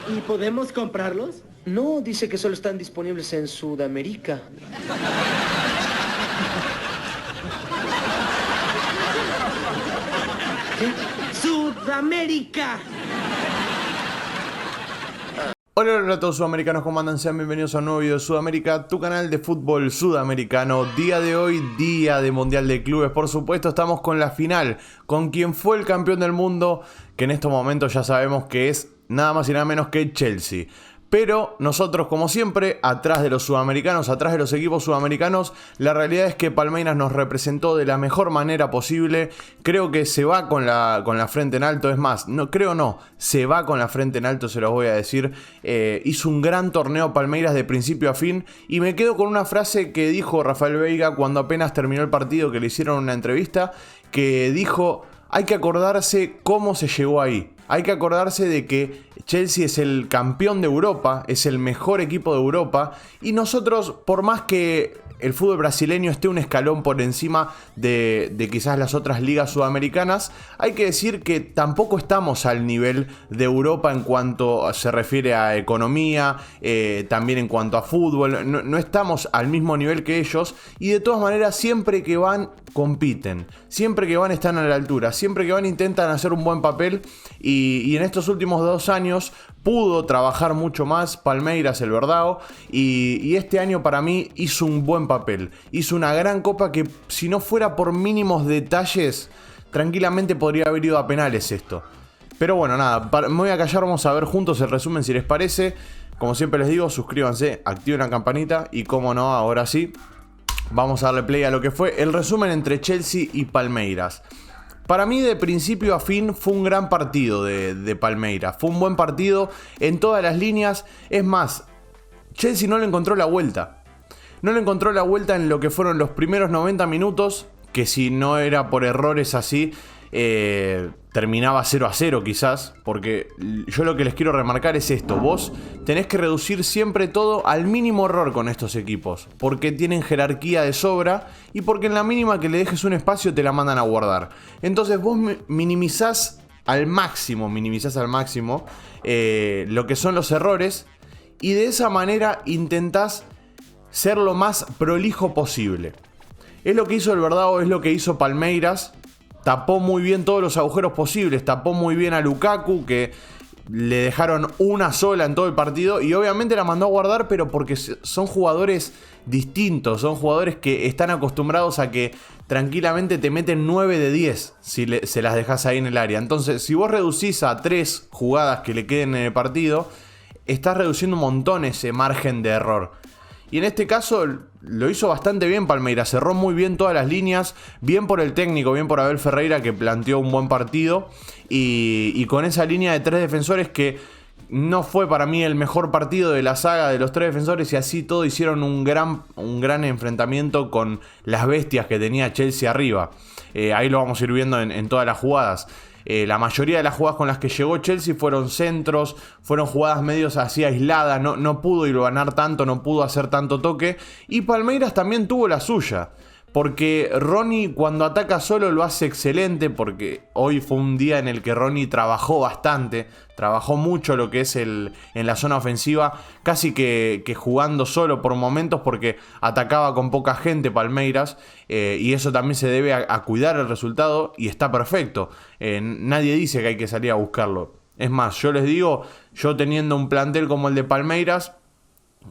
¿Y podemos comprarlos? No, dice que solo están disponibles en Sudamérica. ¿Qué? ¡Sudamérica! Hola a todos sudamericanos, ¿cómo andan? Sean bienvenidos a un nuevo video de Sudamérica, tu canal de fútbol sudamericano. Día de hoy, día de Mundial de Clubes, por supuesto, estamos con la final, con quien fue el campeón del mundo, que en estos momentos ya sabemos que es nada más y nada menos que Chelsea. Pero nosotros, como siempre, atrás de los sudamericanos, atrás de los equipos sudamericanos, la realidad es que Palmeiras nos representó de la mejor manera posible. Creo que se va con la frente en alto, es más, se va con la frente en alto, se los voy a decir. Hizo un gran torneo Palmeiras de principio a fin y me quedo con una frase que dijo Rafael Veiga cuando apenas terminó el partido, que le hicieron una entrevista, que dijo: hay que acordarse cómo se llegó ahí. Hay que acordarse de que Chelsea es el campeón de Europa, es el mejor equipo de Europa, y nosotros, por más que el fútbol brasileño esté un escalón por encima de quizás las otras ligas sudamericanas, hay que decir que tampoco estamos al nivel de Europa en cuanto se refiere a economía, también en cuanto a fútbol, no estamos al mismo nivel que ellos, y de todas maneras siempre que van compiten, siempre que van están a la altura, siempre que van intentan hacer un buen papel, y en estos últimos 2 años pudo trabajar mucho más Palmeiras, el Verdao, y este año para mí hizo un buen papel. Hizo una gran copa que, si no fuera por mínimos detalles, tranquilamente podría haber ido a penales esto. Pero bueno, nada, me voy a callar, vamos a ver juntos el resumen si les parece. Como siempre les digo, suscríbanse, activen la campanita y como no, ahora sí, vamos a darle play a lo que fue el resumen entre Chelsea y Palmeiras. Para mí, de principio a fin, fue un gran partido de Palmeiras. Fue un buen partido en todas las líneas. Es más, Chelsea no le encontró la vuelta. No le encontró la vuelta en lo que fueron los primeros 90 minutos, que si no era por errores así, terminaba 0-0 quizás. Porque yo lo que les quiero remarcar es esto: vos tenés que reducir siempre todo al mínimo error con estos equipos, porque tienen jerarquía de sobra y porque en la mínima que le dejes un espacio te la mandan a guardar. Entonces vos minimizás al máximo lo que son los errores, y de esa manera intentás ser lo más prolijo posible. Es lo que hizo el Verdao, es lo que hizo Palmeiras. Tapó muy bien todos los agujeros posibles, tapó muy bien a Lukaku, que le dejaron una sola en todo el partido, y obviamente la mandó a guardar, pero porque son jugadores distintos, son jugadores que están acostumbrados a que tranquilamente te meten 9 de 10 si se las dejas ahí en el área. Entonces, si vos reducís a 3 jugadas que le queden en el partido, estás reduciendo un montón ese margen de error. Y en este caso lo hizo bastante bien Palmeiras, cerró muy bien todas las líneas, bien por el técnico, bien por Abel Ferreira, que planteó un buen partido, y con esa línea de 3 defensores que no fue para mí el mejor partido de la saga de los 3 defensores, y así todo hicieron un gran enfrentamiento con las bestias que tenía Chelsea arriba. Ahí lo vamos a ir viendo en todas las jugadas. La mayoría de las jugadas con las que llegó Chelsea fueron centros, fueron jugadas medios así aisladas, no pudo ir a ganar tanto, no pudo hacer tanto toque, y Palmeiras también tuvo la suya, porque Ronnie cuando ataca solo lo hace excelente, porque hoy fue un día en el que Ronnie trabajó bastante, trabajó mucho lo que es en la zona ofensiva, casi que jugando solo por momentos, porque atacaba con poca gente Palmeiras, y eso también se debe a cuidar el resultado, y está perfecto. Nadie dice que hay que salir a buscarlo. Es más, yo les digo, yo teniendo un plantel como el de Palmeiras,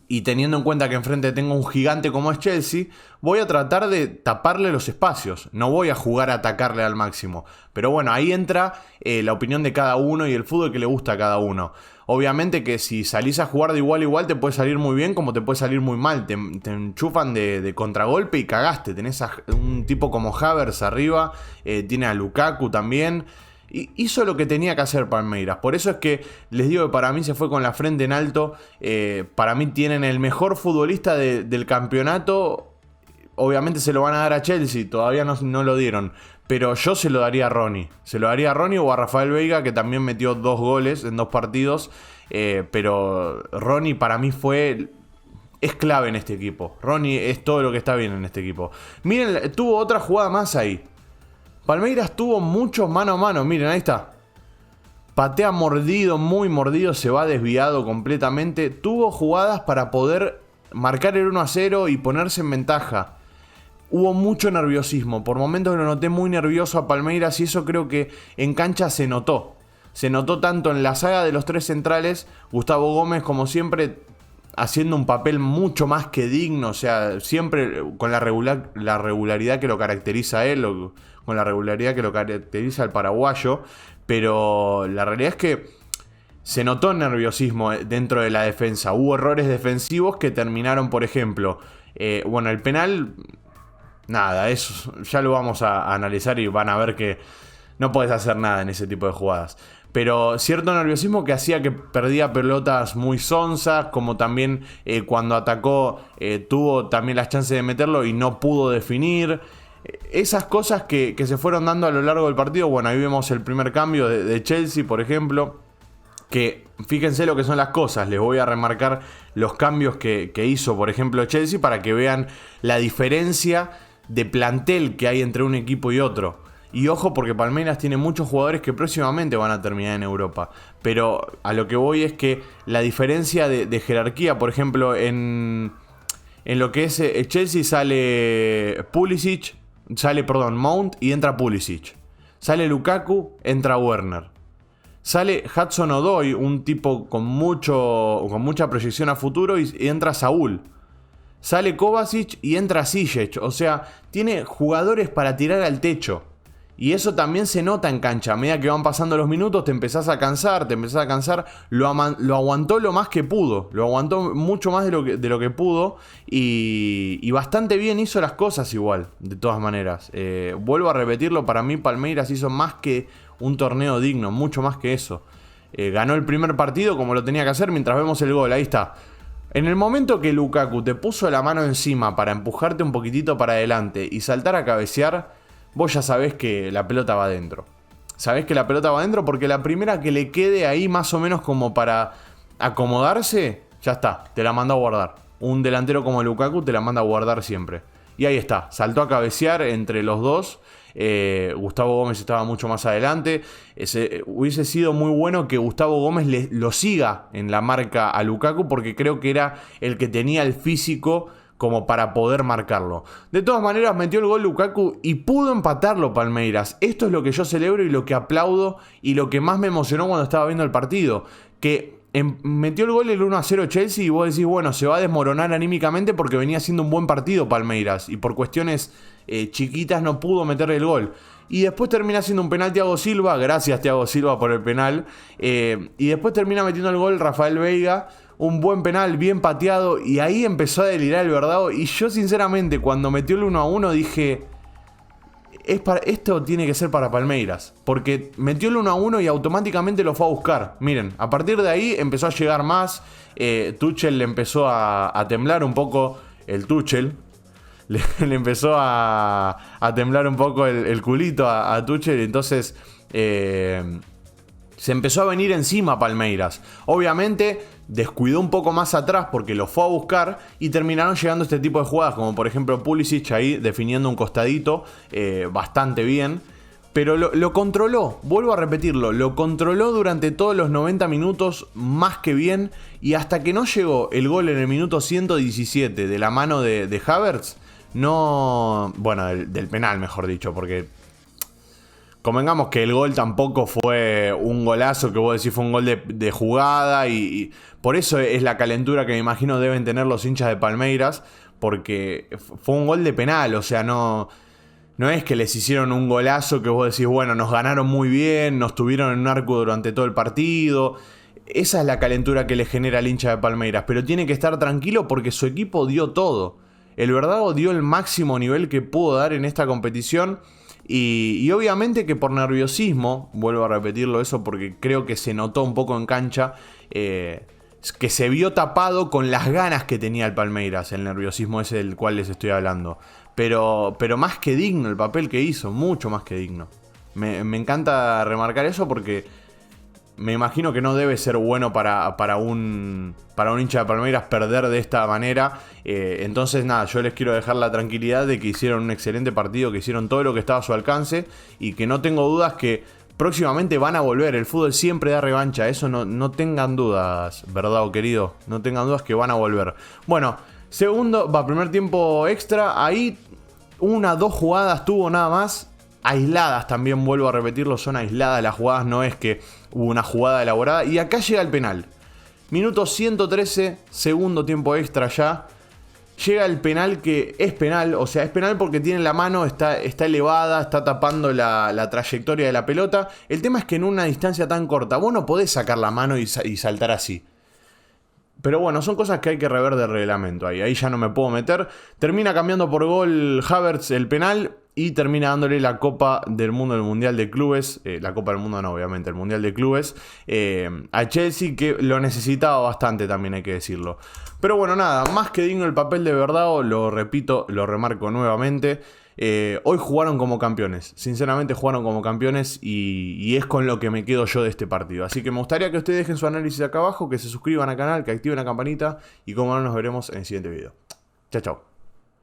y teniendo en cuenta que enfrente tengo un gigante como es Chelsea, voy a tratar de taparle los espacios. No voy a jugar a atacarle al máximo. Pero bueno, ahí entra la opinión de cada uno y el fútbol que le gusta a cada uno. Obviamente que si salís a jugar de igual a igual te puede salir muy bien como te puede salir muy mal. Te enchufan de contragolpe y cagaste. Tenés a un tipo como Havertz arriba, tiene a Lukaku también. Y hizo lo que tenía que hacer Palmeiras. Por eso es que les digo que para mí se fue con la frente en alto. Para mí tienen el mejor futbolista del campeonato. Obviamente se lo van a dar a Chelsea. Todavía no lo dieron. Pero yo se lo daría a Ronnie. Se lo daría a Ronnie o a Rafael Veiga, que también metió 2 goles en 2 partidos. Pero Ronnie para mí es clave en este equipo. Ronnie es todo lo que está bien en este equipo. Miren, tuvo otra jugada más ahí. Palmeiras tuvo muchos mano a mano, miren, ahí está. patea mordido, muy mordido, se va desviado completamente. Tuvo jugadas para poder marcar el 1-0 y ponerse en ventaja. Hubo mucho nerviosismo, por momentos lo noté muy nervioso a Palmeiras y eso creo que en cancha se notó. Se notó tanto en la saga de los tres centrales, Gustavo Gómez como siempre haciendo un papel mucho más que digno, o sea, siempre con la regularidad que lo caracteriza a él, o con la regularidad que lo caracteriza al paraguayo, pero la realidad es que se notó nerviosismo dentro de la defensa. Hubo errores defensivos que terminaron, por ejemplo, bueno, el penal, nada, eso ya lo vamos a analizar y van a ver que no puedes hacer nada en ese tipo de jugadas. Pero cierto nerviosismo que hacía que perdía pelotas muy sonzas, como también cuando atacó tuvo también las chances de meterlo y no pudo definir. Esas cosas que se fueron dando a lo largo del partido. Bueno, ahí vemos el primer cambio de Chelsea, por ejemplo. Que fíjense lo que son las cosas. Les voy a remarcar los cambios que hizo, por ejemplo, Chelsea, para que vean la diferencia de plantel que hay entre un equipo y otro. Y ojo, porque Palmeiras tiene muchos jugadores que próximamente van a terminar en Europa. Pero a lo que voy es que la diferencia de jerarquía, por ejemplo, en lo que es Chelsea sale Mount y entra Pulisic. Sale Lukaku, entra Werner. Sale Hudson-Odoi, un tipo con mucha proyección a futuro, y entra Saúl. Sale Kovacic y entra Ziyech. O sea, tiene jugadores para tirar al techo. Y eso también se nota en cancha. A medida que van pasando los minutos te empezás a cansar. Lo aguantó lo más que pudo. Lo aguantó mucho más de lo que pudo. Y bastante bien hizo las cosas igual, de todas maneras. Vuelvo a repetirlo, para mí Palmeiras hizo más que un torneo digno. Mucho más que eso. Ganó el primer partido como lo tenía que hacer mientras vemos el gol. Ahí está. En el momento que Lukaku te puso la mano encima para empujarte un poquitito para adelante y saltar a cabecear, vos ya sabés que la pelota va adentro. Sabés que la pelota va adentro porque la primera que le quede ahí más o menos como para acomodarse, ya está, te la manda a guardar. Un delantero como Lukaku te la manda a guardar siempre. Y ahí está, saltó a cabecear entre los dos. Gustavo Gómez estaba mucho más adelante. Hubiese sido muy bueno que Gustavo Gómez lo siga en la marca a Lukaku, porque creo que era el que tenía el físico como para poder marcarlo. De todas maneras, metió el gol Lukaku y pudo empatarlo Palmeiras. Esto es lo que yo celebro y lo que aplaudo y lo que más me emocionó cuando estaba viendo el partido. Que metió el gol el 1-0 Chelsea y vos decís, bueno, se va a desmoronar anímicamente porque venía haciendo un buen partido Palmeiras y por cuestiones chiquitas no pudo meterle el gol. Y después termina haciendo un penal Thiago Silva, gracias Thiago Silva por el penal. Y después termina metiendo el gol Rafael Veiga, un buen penal, bien pateado. Y ahí empezó a delirar el Verdao. Y yo sinceramente cuando metió el 1-1 dije, esto tiene que ser para Palmeiras. Porque metió el 1-1 y automáticamente lo fue a buscar. Miren, a partir de ahí empezó a llegar más. Tuchel le empezó a temblar un poco. El Tuchel le empezó a temblar un poco el culito a Tuchel. Entonces se empezó a venir encima Palmeiras. Obviamente descuidó un poco más atrás porque lo fue a buscar y terminaron llegando este tipo de jugadas, como por ejemplo Pulisic ahí definiendo un costadito bastante bien. Pero lo controló, vuelvo a repetirlo, lo controló durante todos los 90 minutos más que bien. Y hasta que no llegó el gol en el minuto 117 de la mano de Havertz, no... Bueno, del penal mejor dicho, porque convengamos que el gol tampoco fue un golazo que vos decís fue un gol de jugada. Y por eso es la calentura que me imagino deben tener los hinchas de Palmeiras, porque fue un gol de penal, o sea, no es que les hicieron un golazo que vos decís, bueno, nos ganaron muy bien, nos tuvieron en un arco durante todo el partido. Esa es la calentura que le genera al hincha de Palmeiras, pero tiene que estar tranquilo porque su equipo dio todo. El Verdao dio el máximo nivel que pudo dar en esta competición y obviamente que por nerviosismo, vuelvo a repetirlo eso porque creo que se notó un poco en cancha, que se vio tapado con las ganas que tenía el Palmeiras, el nerviosismo ese del cual les estoy hablando. Pero más que digno el papel que hizo, mucho más que digno. Me encanta remarcar eso porque me imagino que no debe ser bueno para un hincha de Palmeiras perder de esta manera. Entonces nada, yo les quiero dejar la tranquilidad de que hicieron un excelente partido, que hicieron todo lo que estaba a su alcance y que no tengo dudas que próximamente van a volver. El fútbol siempre da revancha. Eso no tengan dudas, ¿verdad, querido? No tengan dudas que van a volver. Bueno, primer tiempo extra. Ahí 2 jugadas tuvo nada más. Aisladas también, vuelvo a repetirlo, son aisladas las jugadas. No es que hubo una jugada elaborada. Y acá llega el penal. Minuto 113, segundo tiempo extra ya. Llega el penal que es penal, o sea, es penal porque tiene la mano, está elevada, está tapando la trayectoria de la pelota. El tema es que en una distancia tan corta, vos no podés sacar la mano y saltar así. Pero bueno, son cosas que hay que rever de reglamento. Ahí ya no me puedo meter. Termina cambiando por gol Havertz el penal y termina dándole la Copa del Mundo, el Mundial de Clubes. La Copa del Mundo no, obviamente, el Mundial de Clubes. A Chelsea, que lo necesitaba bastante también, hay que decirlo. Pero bueno, nada, más que digno el papel de Verdao, lo repito, lo remarco nuevamente. Hoy jugaron como campeones, sinceramente jugaron como campeones y es con lo que me quedo yo de este partido. Así que me gustaría que ustedes dejen su análisis acá abajo, que se suscriban al canal, que activen la campanita y como no, nos veremos en el siguiente video. Chao, chao.